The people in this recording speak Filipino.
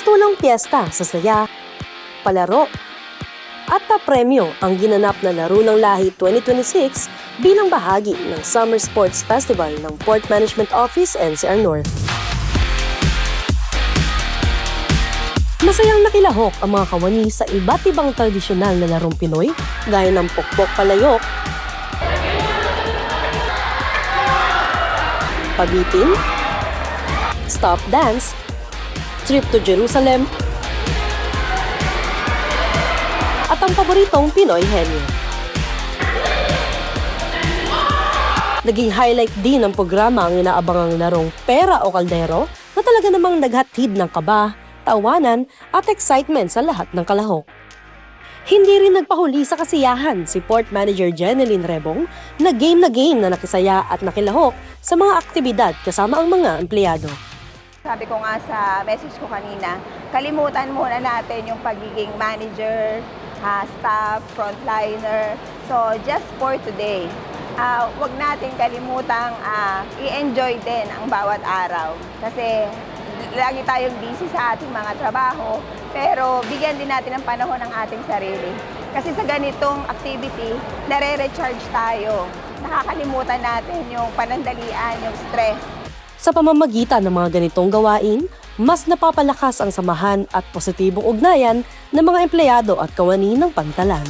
Hatulang piyesta sa saya, palaro, at papremyo ang ginanap na Laro ng Lahi 2026 bilang bahagi ng Summer Sports Festival ng Port Management Office NCR North. Masayang nakilahok ang mga kawani sa iba't ibang tradisyonal na larong Pinoy gaya ng pokpok palayok, pabitin, stop dance, trip to Jerusalem, at ang paboritong Pinoy henyo. Naging highlight din ng programa ang inaabangang larong Pera o Kaldero na talaga namang naghatid ng kaba, tawanan at excitement sa lahat ng kalahok. Hindi rin nagpahuli sa kasiyahan si Port Manager Jeneline Rebong na game na nakisaya at nakilahok sa mga aktibidad kasama ang mga empleyado. Sabi ko nga sa message ko kanina, kalimutan muna natin yung pagiging manager, staff, frontliner. So just for today, wag natin kalimutang i-enjoy din ang bawat araw. Kasi lagi tayong busy sa ating mga trabaho, pero bigyan din natin ng panahon ng ating sarili. Kasi sa ganitong activity, nare-recharge tayo. Nakakalimutan natin yung panandalian, yung stress. Sa pamamagitan ng mga ganitong gawain, mas napapalakas ang samahan at positibong ugnayan ng mga empleyado at kawani ng Pantalan.